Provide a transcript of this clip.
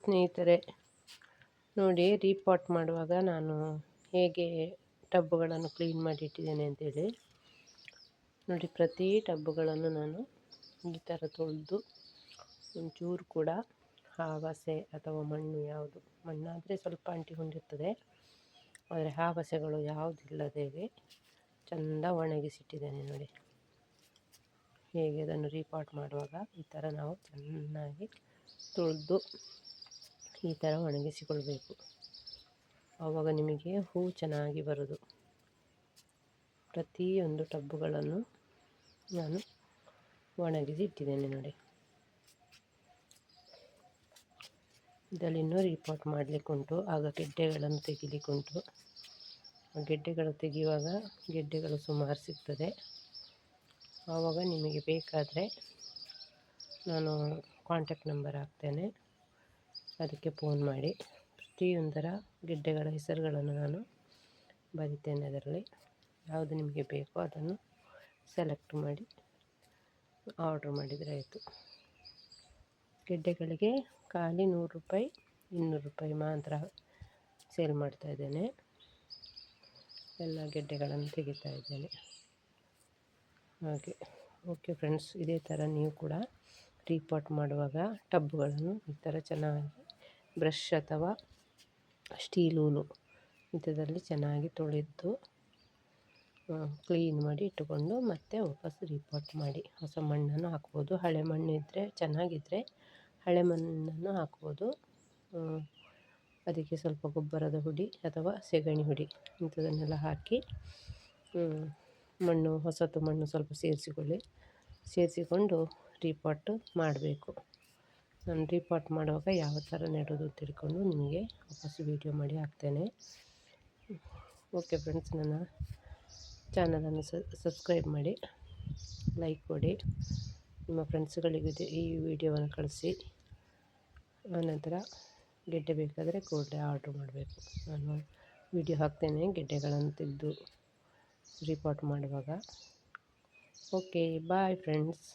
ಸ್ನೇಹಿತರೆ ನೋಡಿ, ರೀಪಾಟ್ ಮಾಡುವಾಗ ನಾನು ಹೇಗೆ ಟಬ್ಬುಗಳನ್ನು ಕ್ಲೀನ್ ಮಾಡಿ ಇಟ್ಟಿದ್ದೇನೆ ಅಂತೇಳಿ ನೋಡಿ. ಪ್ರತಿ ಟಬ್ಬುಗಳನ್ನು ನಾನು ಈ ಥರ ತೊಳೆದು ಒಂಚೂರು ಕೂಡ ಹಾವಸೆ ಅಥವಾ ಮಣ್ಣು, ಯಾವುದು ಮಣ್ಣಾದರೆ ಸ್ವಲ್ಪ ಅಂಟಿಕೊಂಡಿರ್ತದೆ, ಆದರೆ ಹಾವಸೆಗಳು ಯಾವುದಿಲ್ಲದೆ ಚೆಂದ ಒಣಗಿಸಿಟ್ಟಿದ್ದೇನೆ ನೋಡಿ. ಹೇಗೆ ಅದನ್ನು ರೀಪಾಟ್ ಮಾಡುವಾಗ ಈ ಥರ ನಾವು ಚೆನ್ನಾಗಿ ತೊಳೆದು ಈ ಥರ ಒಣಗಿಸಿಕೊಳ್ಬೇಕು. ಆವಾಗ ನಿಮಗೆ ಹೂ ಚೆನ್ನಾಗಿ ಬರೋದು. ಪ್ರತಿಯೊಂದು ಟಬ್ಬುಗಳನ್ನು ನಾನು ಒಣಗಿಸಿ ಇಟ್ಟಿದ್ದೇನೆ ನೋಡಿ. ಇದರಲ್ಲಿ ಇನ್ನೂ ರೀಪಾಟ್ ಮಾಡಲಿಕ್ಕುಂಟು. ಆಗ ಗೆಡ್ಡೆಗಳನ್ನು ತೆಗಿಲಿಕ್ಕುಂಟು. ಗೆಡ್ಡೆಗಳು ತೆಗೆಯುವಾಗ ಗೆಡ್ಡೆಗಳು ಸುಮಾರು ಸಿಗ್ತದೆ. ಆವಾಗ ನಿಮಗೆ ಬೇಕಾದರೆ ನಾನು ಕಾಂಟ್ಯಾಕ್ಟ್ ನಂಬರ್ ಹಾಕ್ತೇನೆ, ಅದಕ್ಕೆ ಫೋನ್ ಮಾಡಿ. ಪ್ರತಿಯೊಂದರ ಗೆಡ್ಡೆಗಳ ಹೆಸರುಗಳನ್ನು ನಾನು ಬರಿತೇನೆ. ಅದರಲ್ಲಿ ಯಾವುದು ನಿಮಗೆ ಬೇಕೋ ಅದನ್ನು ಸೆಲೆಕ್ಟ್ ಮಾಡಿ ಆರ್ಡ್ರ್ ಮಾಡಿದರೆ ಆಯಿತು. ಗೆಡ್ಡೆಗಳಿಗೆ ಖಾಲಿ 100 ರೂಪಾಯಿ 200 ರೂಪಾಯಿ ಮಾತ್ರ ಸೇಲ್ ಮಾಡ್ತಾಯಿದ್ದೇನೆ. ಎಲ್ಲ ಗೆಡ್ಡೆಗಳನ್ನು ತೆಗಿತಾ ಇದ್ದೇನೆ ಹಾಗೆ. ಓಕೆ ಫ್ರೆಂಡ್ಸ್, ಇದೇ ಥರ ನೀವು ಕೂಡ ರೀಪಾಟ್ ಮಾಡುವಾಗ ಟಬ್ಬುಗಳನ್ನು ಈ ಥರ ಚೆನ್ನಾಗಿ ಬ್ರಷ್ ಅಥವಾ ಸ್ಟೀಲ್ ಹೂಲು ಇಂಥದ್ರಲ್ಲಿ ಚೆನ್ನಾಗಿ ತೊಳೆದು ಕ್ಲೀನ್ ಮಾಡಿ ಇಟ್ಟುಕೊಂಡು ಮತ್ತೆ ವಾಪಸ್ ರೀಪಾಟ್ ಮಾಡಿ. ಹೊಸ ಮಣ್ಣನ್ನು ಹಾಕ್ಬೋದು. ಹಳೆ ಮಣ್ಣು ಇದ್ದರೆ ಚೆನ್ನಾಗಿದ್ದರೆ ಹಳೆ ಮಣ್ಣನ್ನು ಹಾಕ್ಬೋದು. ಅದಕ್ಕೆ ಸ್ವಲ್ಪ ಗೊಬ್ಬರದ ಹುಡಿ ಅಥವಾ ಸೆಗಣಿ ಹುಡಿ ಇಂಥದನ್ನೆಲ್ಲ ಹಾಕಿ ಮಣ್ಣು, ಹೊಸತು ಮಣ್ಣು ಸ್ವಲ್ಪ ಸೇರಿಸಿಕೊಂಡು ರೀಪಾಟ್ ಮಾಡಬೇಕು. ನಾನು ರೀಪಾಟ್ ಮಾಡುವಾಗ ಯಾವ ಥರ ನೆಡೋದು ತಿಳ್ಕೊಂಡು ನಿಮಗೆ ವಾಪಸ್ ವೀಡಿಯೋ ಮಾಡಿ ಹಾಕ್ತೇನೆ. ಓಕೆ ಫ್ರೆಂಡ್ಸ್, ನನ್ನ ಚಾನಲನ್ನು ಸಬ್ಸ್ಕ್ರೈಬ್ ಮಾಡಿ, ಲೈಕ್ ಕೊಡಿ, ನಿಮ್ಮ ಫ್ರೆಂಡ್ಸ್ಗಳಿಗೆ ಈ ವಿಡಿಯೋವನ್ನು ಕಳಿಸಿ. ಆನಂತರ ಗೆಡ್ಡೆ ಬೇಕಾದರೆ ಕೂಡಲೇ ಆರ್ಡ್ರ್ ಮಾಡಬೇಕು. ನಾನು ವಿಡಿಯೋ ಹಾಕ್ತೇನೆ ಗೆಡ್ಡೆಗಳನ್ನು ತೆಗೆದು ರೀಪಾಟ್ ಮಾಡುವಾಗ. Okay, bye friends.